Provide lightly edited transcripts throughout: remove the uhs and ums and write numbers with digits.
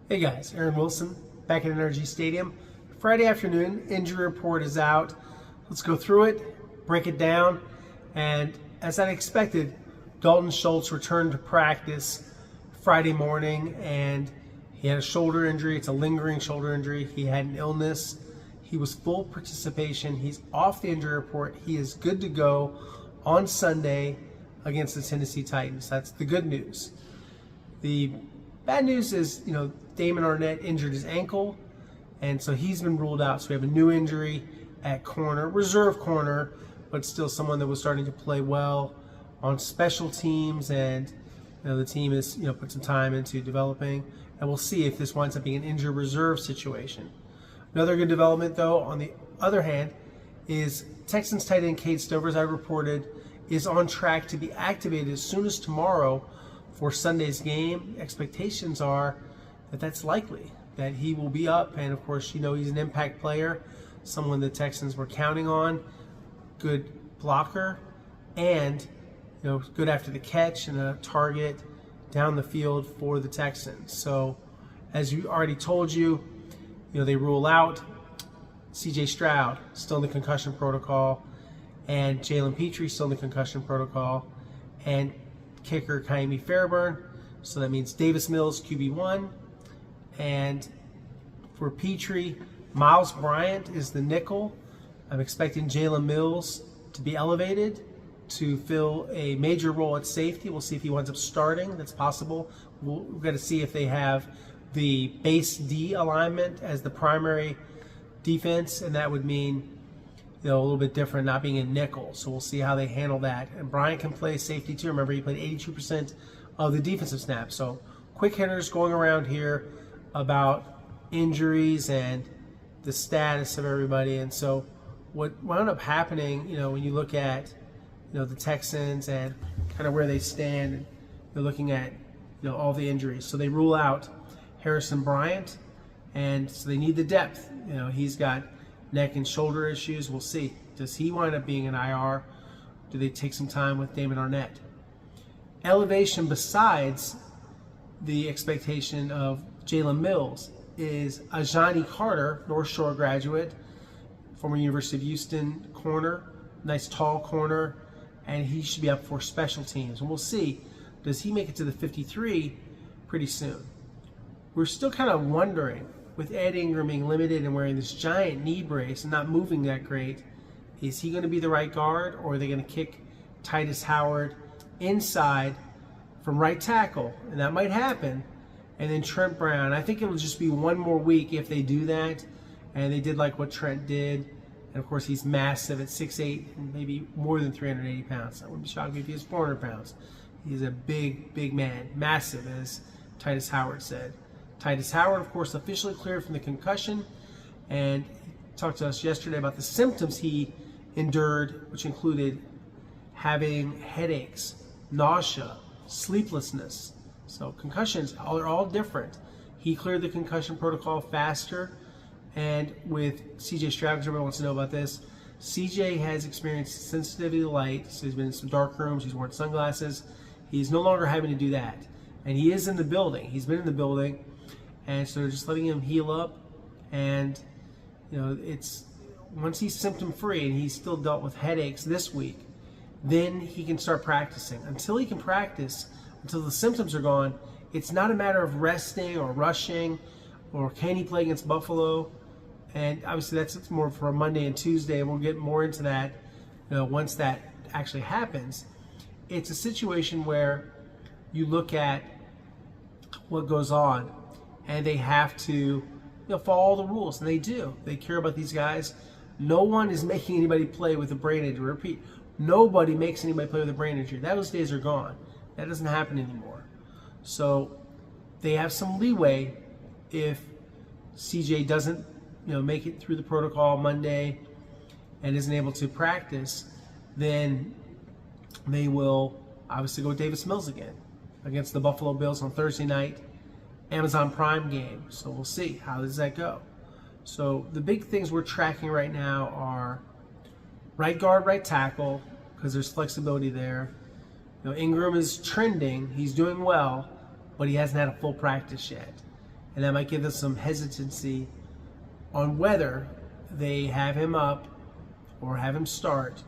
Hey guys, Aaron Wilson back at NRG Stadium. Friday afternoon, injury report is out. Let's go through it, break it down, and as I expected, Dalton Schultz returned to practice Friday morning and he had a shoulder injury. It's a lingering shoulder injury. He had an illness. He was full participation. He's off the injury report. He is good to go on Sunday against the Tennessee Titans. That's the good news. The bad news is, Damon Arnette injured his ankle, and so he's been ruled out. So we have a new injury at corner, reserve corner, but still someone that was starting to play well on special teams, and the team has put some time into developing, and we'll see if this winds up being an injured reserve situation. Another good development, though, on the other hand, is Texans tight end Cade Stover, as I reported, is on track to be activated as soon as tomorrow for Sunday's game. Expectations are that that's likely, that he will be up, and of course, he's an impact player, someone the Texans were counting on, good blocker, and good after the catch and a target down the field for the Texans. So, as we already told you, they rule out Stroud, still in the concussion protocol, and Jalen Petrie still in the concussion protocol, and kicker Kaimi Fairburn. So that means Davis Mills, QB1, and for Petrie, Miles Bryant is the nickel. I'm expecting Jalen Mills to be elevated to fill a major role at safety. We'll see if he winds up starting. That's possible. We've got to see if they have the base D alignment as the primary defense, and that would mean a little bit different, not being a nickel. So we'll see how they handle that. And Bryant can play safety too. Remember, he played 82% of the defensive snaps. So quick hitters going around here about injuries and the status of everybody. And so what wound up happening, when you look at the Texans and kind of where they stand, and you're looking at all the injuries. So they rule out Harrison Bryant, and so they need the depth. He's got neck and shoulder issues. We'll see. Does he wind up being an IR? Do they take some time with Damon Arnette? Elevation besides the expectation of Jalen Mills is Ajani Carter, North Shore graduate, former University of Houston corner, nice tall corner, and he should be up for special teams. And we'll see, does he make it to the 53 pretty soon? We're still kind of wondering, with Ed Ingram being limited and wearing this giant knee brace and not moving that great, is he going to be the right guard, or are they going to kick Tytus Howard inside from right tackle? And that might happen. And then Trent Brown. I think it'll just be one more week if they do that. And they did like what Trent did. And of course, he's massive at 6'8", and maybe more than 380 pounds. I wouldn't be shocked if he was 400 pounds. He's a big, big man. Massive, as Tytus Howard said. Tytus Howard, of course, officially cleared from the concussion, and he talked to us yesterday about the symptoms he endured, which included having headaches, nausea, sleeplessness. So concussions are all different. He cleared the concussion protocol faster, and with CJ Stroud, because everyone wants to know about this, CJ has experienced sensitivity to light, so he's been in some dark rooms, he's worn sunglasses. He's no longer having to do that, and he is in the building. He's been in the building. And so they're just letting him heal up, and it's once he's symptom free, and he's still dealt with headaches this week, then he can start practicing. Until he can practice, until the symptoms are gone, it's not a matter of resting or rushing, or can he play against Buffalo? And obviously that's more for a Monday and Tuesday, and we'll get more into that once that actually happens. It's a situation where you look at what goes on, and they have to follow all the rules, and they do. They care about these guys. No one is making anybody play with a brain injury. Repeat, nobody makes anybody play with a brain injury. Those days are gone. That doesn't happen anymore. So they have some leeway if CJ doesn't make it through the protocol Monday and isn't able to practice, then they will obviously go with Davis Mills again against the Buffalo Bills on Thursday night. Amazon Prime game. So we'll see. How does that go? So the big things we're tracking right now are right guard, right tackle, because there's flexibility there. Ingram is trending. He's doing well, but he hasn't had a full practice yet. and that might give us some hesitancy on whether they have him up or have him start.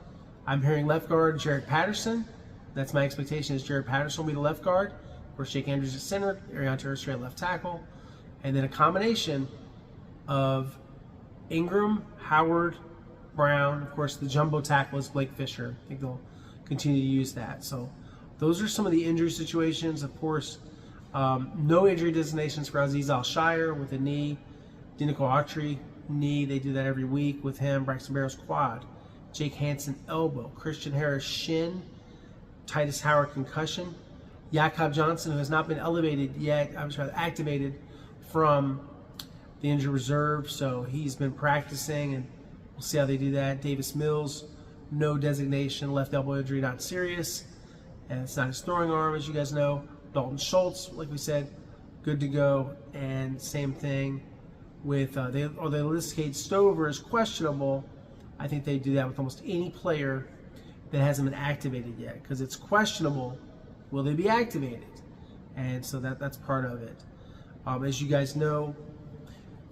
I'm hearing left guard Jared Patterson. That's my expectation, is Jared Patterson will be the left guard, or Jake Andrews at center, Arion Turner at left tackle, and then a combination of Ingram, Howard, Brown. Of course, the jumbo tackle is Blake Fisher. I think they'll continue to use that. So those are some of the injury situations. Of course, no injury designations for Azeez Al-Shire with a knee. Denico Autry, knee. They do that every week with him. Braxton Barrows, quad. Jake Hansen, elbow. Christian Harris, shin. Tytus Howard, concussion. Jakob Johnson, who has not been elevated yet, activated from the injured reserve, so he's been practicing, and we'll see how they do that. Davis Mills, no designation, left elbow injury, not serious, and it's not his throwing arm, as you guys know. Dalton Schultz, like we said, good to go, and same thing with they list Cade Stover as questionable. I think they do that with almost any player that hasn't been activated yet, because it's questionable. Will they be activated? And so that's part of it. As you guys know,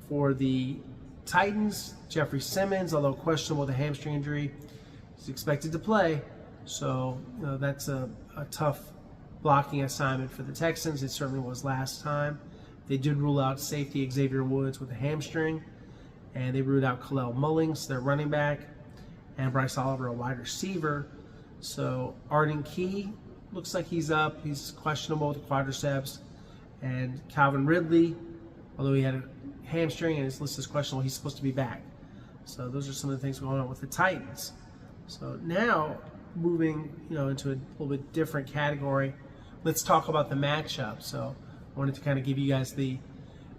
for the Titans, Jeffrey Simmons, although questionable with a hamstring injury, is expected to play. So that's a tough blocking assignment for the Texans. It certainly was last time. They did rule out safety Xavier Woods with a hamstring, and they ruled out Khalil Mullings, their running back, and Bryce Oliver, a wide receiver. So Arden Key looks like he's up. He's questionable with the quadriceps. And Calvin Ridley, although he had a hamstring and his list is questionable, he's supposed to be back. So those are some of the things going on with the Titans. So now moving into a little bit different category, let's talk about the matchup. So I wanted to kind of give you guys the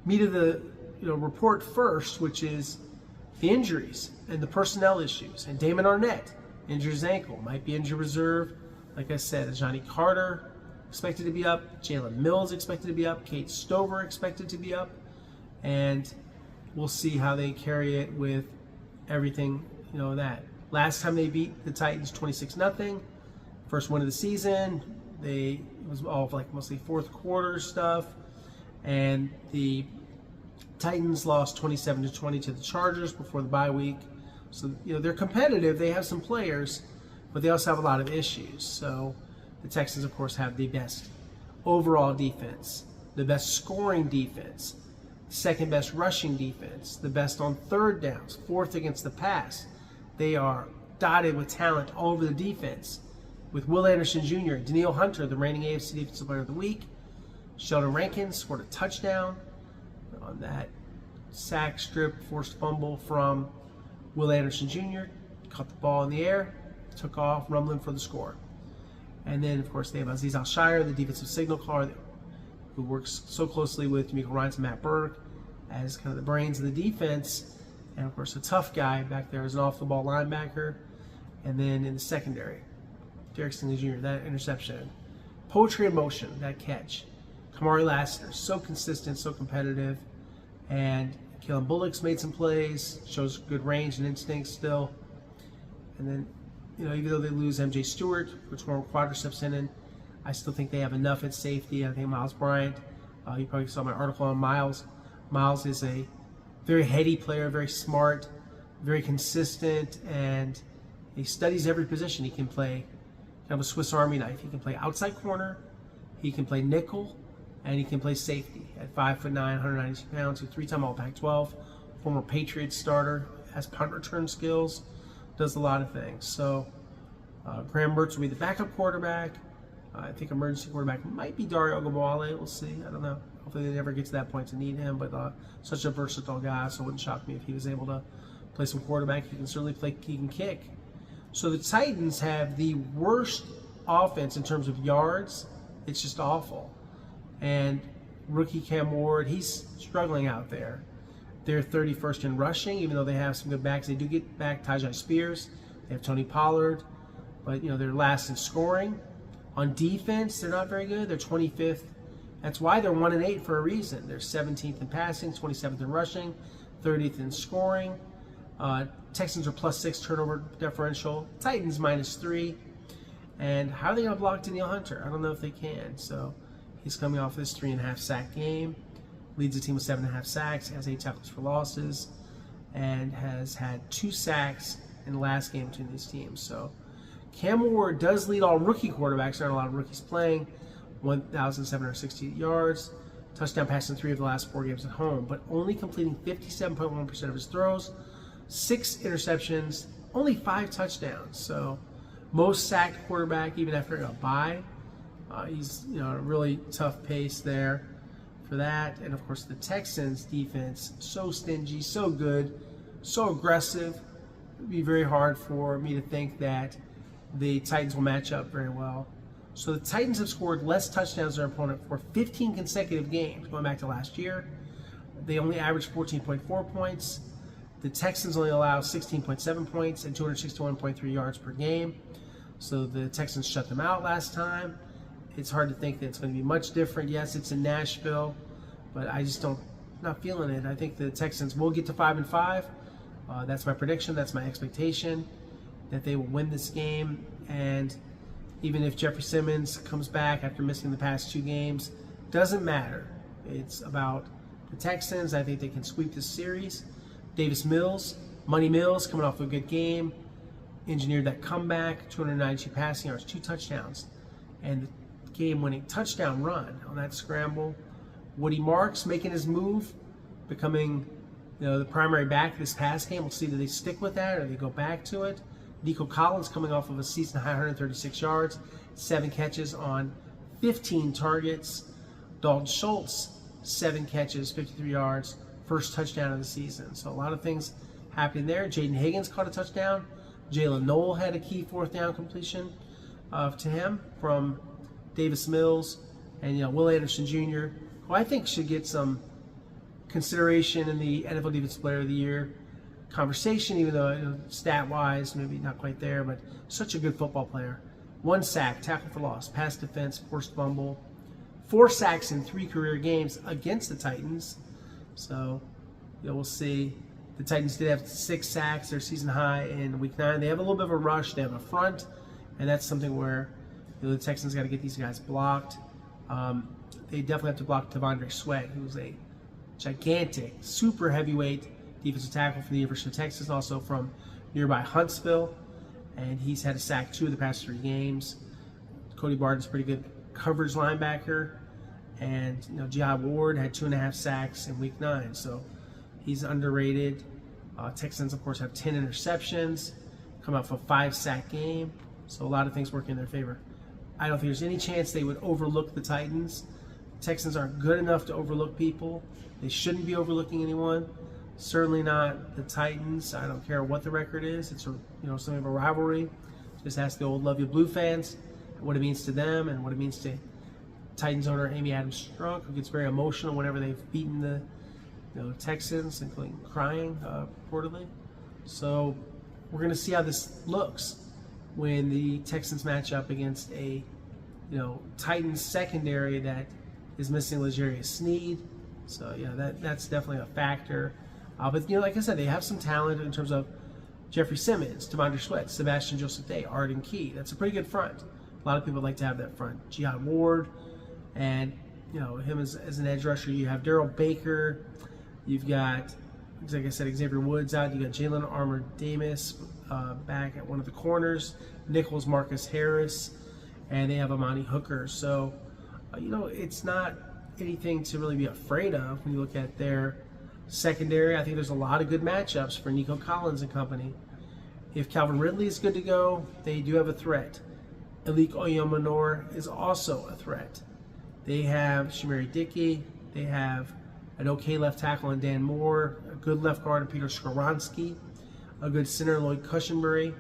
meat of the report first, which is the injuries and the personnel issues. And Damon Arnett injured his ankle, might be injured reserve. Like I said, Johnny Carter expected to be up, Jalen Mills expected to be up, Cade Stover expected to be up, and we'll see how they carry it with everything that. Last time they beat the Titans 26-0, first win of the season. It was all mostly fourth quarter stuff, and the Titans lost 27-20 to the Chargers before the bye week. So they're competitive. They have some players, but they also have a lot of issues. So the Texans, of course, have the best overall defense, the best scoring defense, second best rushing defense, the best on third downs, fourth against the pass. They are dotted with talent all over the defense, with Will Anderson Jr., Danielle Hunter, the reigning AFC Defensive Player of the Week. Sheldon Rankins scored a touchdown on that sack strip, forced fumble from Will Anderson Jr., caught the ball in the air, took off, rumbling for the score. And then, of course, they have Azeez Al-Shire, the defensive signal caller, who works so closely with D'Amico Ryans and Matt Burke as kind of the brains of the defense. And, of course, a tough guy back there as an off-the-ball linebacker. And then in the secondary, Derek Stingley Jr., that interception. Poetry in motion, that catch. Kamari Lassiter, so consistent, so competitive. And Kalen Bullock's made some plays, shows good range and instinct still. And then, even though they lose MJ Stewart, which more quadriceps in, I still think they have enough at safety. I think Miles Bryant, you probably saw my article on Miles. Miles is a very heady player, very smart, very consistent, and he studies every position. He can play kind of a Swiss Army knife. He can play outside corner, he can play nickel, and he can play safety at 5'9", 192 pounds. He's a three-time All-Pac-12, former Patriots starter, has punt return skills, does a lot of things. So Graham Mertz will be the backup quarterback. I think emergency quarterback might be Dario Ogunbowale. We'll see. I don't know. Hopefully they never get to that point to need him, but such a versatile guy, so it wouldn't shock me if he was able to play some quarterback. He can certainly play, he can kick. So the Titans have the worst offense in terms of yards. It's just awful. And rookie Cam Ward, he's struggling out there. They're 31st in rushing, even though they have some good backs. They do get back Tajai Spears. They have Tony Pollard. But, they're last in scoring. On defense, they're not very good. They're 25th. That's why they're 1-8 for a reason. They're 17th in passing, 27th in rushing, 30th in scoring. Texans are +6 turnover differential. Titans -3. And how are they going to block Danielle Hunter? I don't know if they can. So he's coming off this 3.5 sack game. leads the team with 7.5 sacks, has 8 tackles for losses, and has had 2 sacks in the last game between these teams. So Cam Ward does lead all rookie quarterbacks. There aren't a lot of rookies playing. 1,768 yards, touchdown pass in 3 of the last 4 games at home, but only completing 57.1% of his throws, 6 interceptions, only 5 touchdowns. So most sacked quarterback even after a bye. He's a really tough pace there for that. And of course the Texans defense, so stingy, so good, so aggressive. It would be very hard for me to think that the Titans will match up very well. So the Titans have scored less touchdowns than their opponent for 15 consecutive games, going back to last year. They only average 14.4 points. The Texans only allow 16.7 points and 261.3 yards per game. So the Texans shut them out last time. It's hard to think that it's going to be much different. Yes, it's in Nashville, but I just not feeling it. I think the Texans will get to 5-5. That's my prediction. That's my expectation, that they will win this game. And even if Jeffrey Simmons comes back after missing the past 2 games, doesn't matter. It's about the Texans. I think they can sweep this series. Davis Mills, Money Mills, coming off a good game, engineered that comeback, 292 passing yards, 2 touchdowns, and the game-winning touchdown run on that scramble. Woody Marks making his move, becoming the primary back this past game. We'll see, do they stick with that or they go back to it? Nico Collins coming off of a season-high 136 yards, 7 catches on 15 targets. Dalton Schultz, 7 catches, 53 yards, first touchdown of the season. So a lot of things happening there. Jaden Higgins caught a touchdown. Jalen Noel had a key 4th down completion to him from Davis Mills. And Will Anderson Jr., who I think should get some consideration in the NFL Defensive Player of the Year conversation, even though stat-wise maybe not quite there, but such a good football player. 1 sack, tackle for loss, pass defense, forced fumble, 4 sacks in 3 career games against the Titans. So we'll see. The Titans did have 6 sacks, their season high in Week 9. They have a little bit of a rush. They have a front, and that's something where the Texans got to get these guys blocked. They definitely have to block Devondre Sweat, who's a gigantic, super heavyweight defensive tackle for the University of Texas, also from nearby Huntsville, and he's had a sack 2 of the past 3 games. Cody Barton's a pretty good coverage linebacker, and Jihad Ward had 2.5 sacks in Week 9, so he's underrated. Texans, of course, have 10 interceptions, come off a 5-sack game, so a lot of things working in their favor. I don't think there's any chance they would overlook the Titans. The Texans aren't good enough to overlook people. They shouldn't be overlooking anyone. Certainly not the Titans. I don't care what the record is. It's something of a rivalry. Just ask the old Love You Blue fans what it means to them and what it means to Titans owner Amy Adams Strunk, who gets very emotional whenever they've beaten the Texans, including crying reportedly. So we're going to see how this looks when the Texans match up against a Titans secondary that is missing L'Jarius Sneed. So that's definitely a factor. But like I said, they have some talent in terms of Jeffrey Simmons, Devondre Sweat, Sebastian Joseph Day, Arden Key. That's a pretty good front. A lot of people would like to have that front. Jihad Ward, and him as an edge rusher. You have Darrell Baker. You've got, like I said, Xavier Woods out. You got Jalen Armour-Davis back at one of the corners. Nichols, Marcus Harris, and they have Amani Hooker. So it's not anything to really be afraid of when you look at their secondary. I think there's a lot of good matchups for Nico Collins and company. If Calvin Ridley is good to go, they do have a threat. Alik Oyumanor is also a threat. They have Shamari Dickey. They have an okay left tackle in Dan Moore, a good left guard in Peter Skoronski, a good center Lloyd Cushenberry,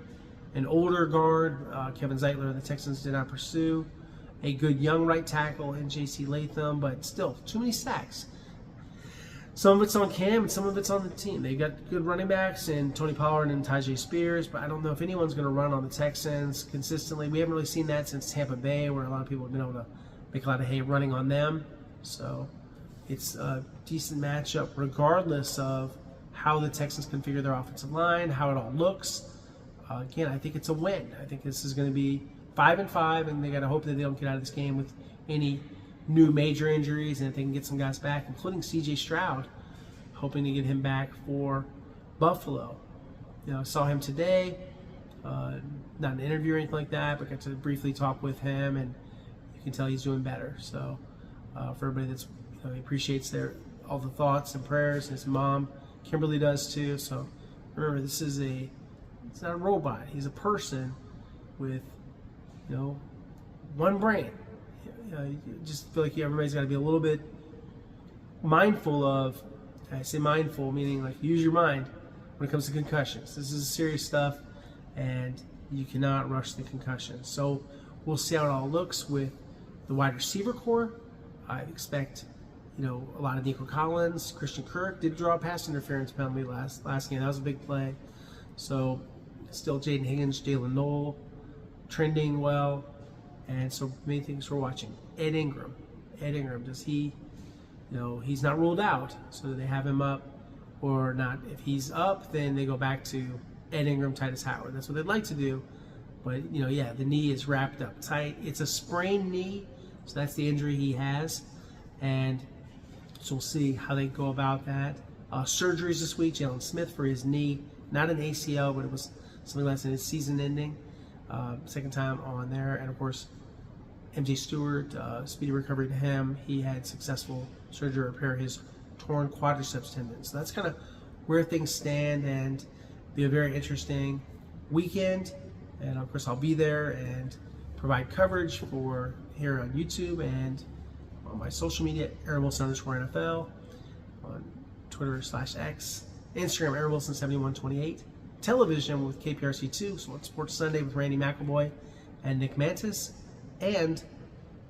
an older guard, Kevin Zeitler, the Texans did not pursue, a good young right tackle in J.C. Latham, but still, too many sacks. Some of it's on Cam and some of it's on the team. They've got good running backs in Tony Pollard and Tyjae Spears, but I don't know if anyone's going to run on the Texans consistently. We haven't really seen that since Tampa Bay, where a lot of people have been able to make a lot of hay running on them. So it's a decent matchup regardless of how the Texans configure their offensive line, how it all looks. Again, I think it's a win. I think this is going to be 5-5, and they got to hope that they don't get out of this game with any new major injuries, and if they can get some guys back, including C.J. Stroud, hoping to get him back for Buffalo. I saw him today, not an interview or anything like that, but got to briefly talk with him, and you can tell he's doing better. So for everybody that's, he appreciates all the thoughts and prayers, and his mom, Kimberly, does too. So remember, it's not a robot. He's a person with, one brain. You just feel like everybody's got to be a little bit mindful of, I say mindful, meaning like use your mind when it comes to concussions. This is serious stuff, and you cannot rush the concussion. So we'll see how it all looks with the wide receiver core. I expect, a lot of Nico Collins. Christian Kirk did draw a pass interference penalty last game. That was a big play. So still Jaden Higgins, Jalen Noel trending well, and so many things we're watching. Ed Ingram, does he, he's not ruled out, so do they have him up or not? If he's up, then they go back to Ed Ingram, Tytus Howard. That's what they'd like to do, but the knee is wrapped up tight. It's a sprained knee, so that's the injury he has, and so we'll see how they go about that. Surgeries this week, Jalen Smith for his knee, not an ACL, but it was something less than his season ending. Second time on there, and of course MJ Stewart, speedy recovery to him. He had successful surgery to repair his torn quadriceps tendon. So that's kind of where things stand, and be a very interesting weekend. And of course I'll be there and provide coverage for here on YouTube and on my social media, @AaronWilson_NFL, on Twitter/X, Instagram, AaronWilson7128, television with KPRC2, so it's Sports Sunday with Randy McElboy and Nick Mantis, and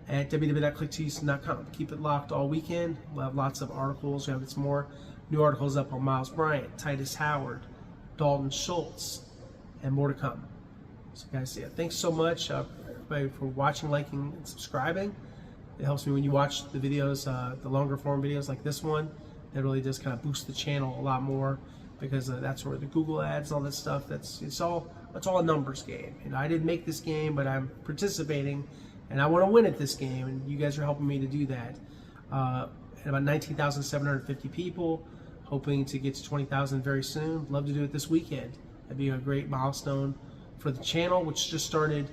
at www.clicktohouston.com. Keep it locked all weekend. We'll have lots of articles. We'll have some more new articles up on Miles Bryant, Tytus Howard, Dalton Schultz, and more to come. So guys, thanks so much everybody for watching, liking, and subscribing. It helps me when you watch the videos, the longer form videos like this one. That really does kind of boost the channel a lot more, because that's where the Google ads, all this stuff, it's all a numbers game. I didn't make this game, but I'm participating, and I want to win at this game, and you guys are helping me to do that. And about 19,750 people, hoping to get to 20,000 very soon. Love to do it this weekend. That'd be a great milestone for the channel, which just started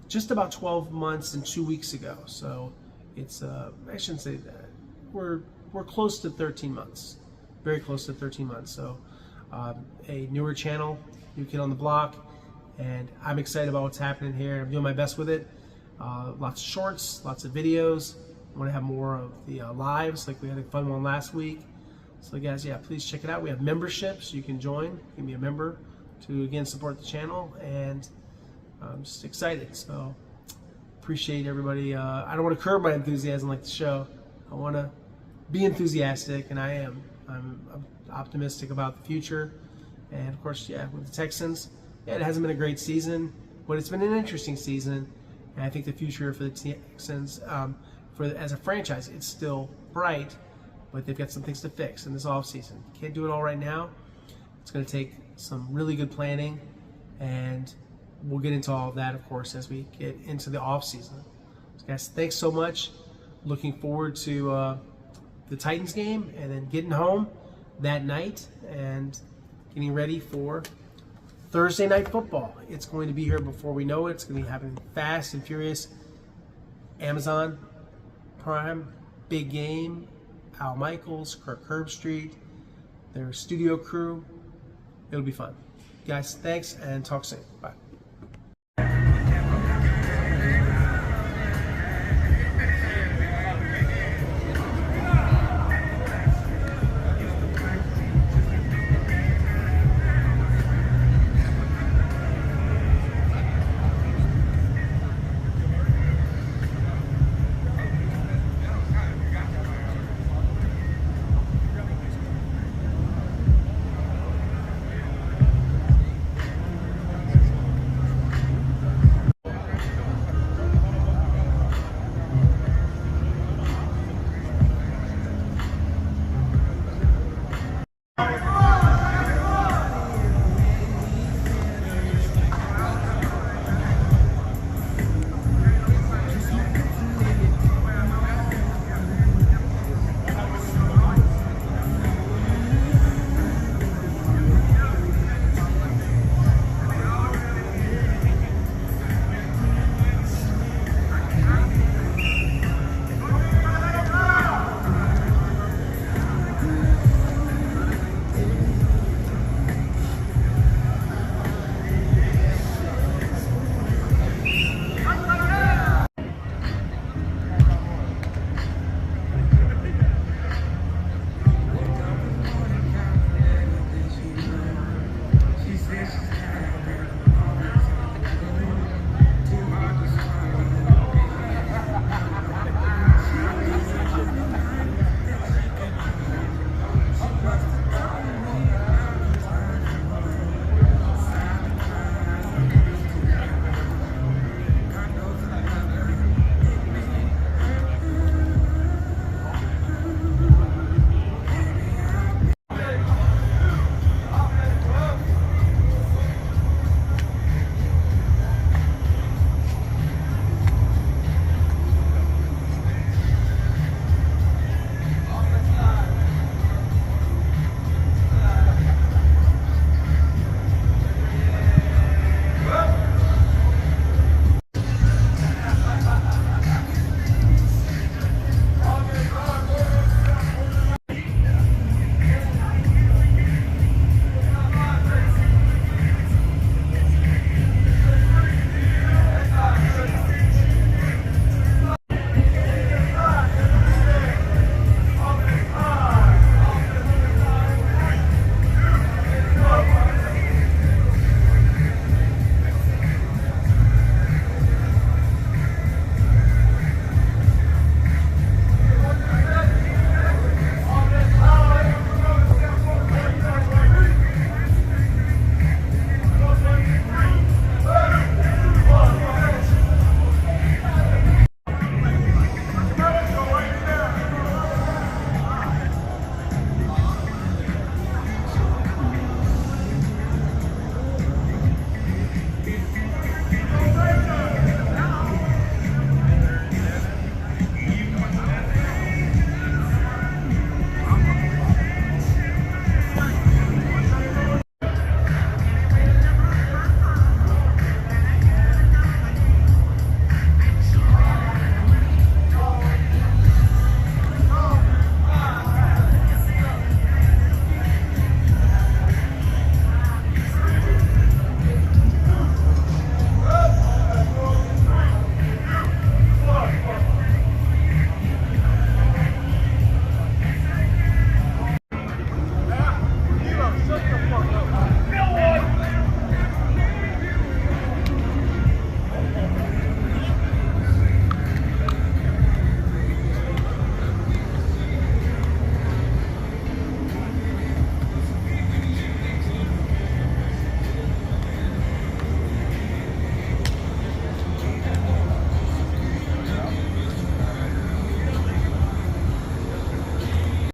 just about 12 months and 2 weeks ago. So it's I shouldn't say that. We're close to 13 months. Very close to 13 months. So a newer channel, new kid on the block, and I'm excited about what's happening here. I'm doing my best with it. Lots of shorts, lots of videos. I want to have more of the lives, like we had a fun one last week. So guys, please check it out. We have memberships. You can join. You can be a member to, again, support the channel, and I'm just excited. So appreciate everybody. I don't want to curb my enthusiasm like the show. I want to be enthusiastic, and I am. I'm optimistic about the future, and of course, with the Texans, it hasn't been a great season, but it's been an interesting season, and I think the future for the Texans, as a franchise, it's still bright, but they've got some things to fix in this offseason. Can't do it all right now. It's going to take some really good planning, and we'll get into all of that, of course, as we get into the offseason. So guys, thanks so much. Looking forward to the Titans game, and then getting home that night and getting ready for Thursday night football. It's going to be here before we know it. It's going to be happening fast and furious. Amazon Prime, big game. Al Michaels, Kirk Herbstreit, their studio crew. It'll be fun. Guys, thanks, and talk soon. Bye.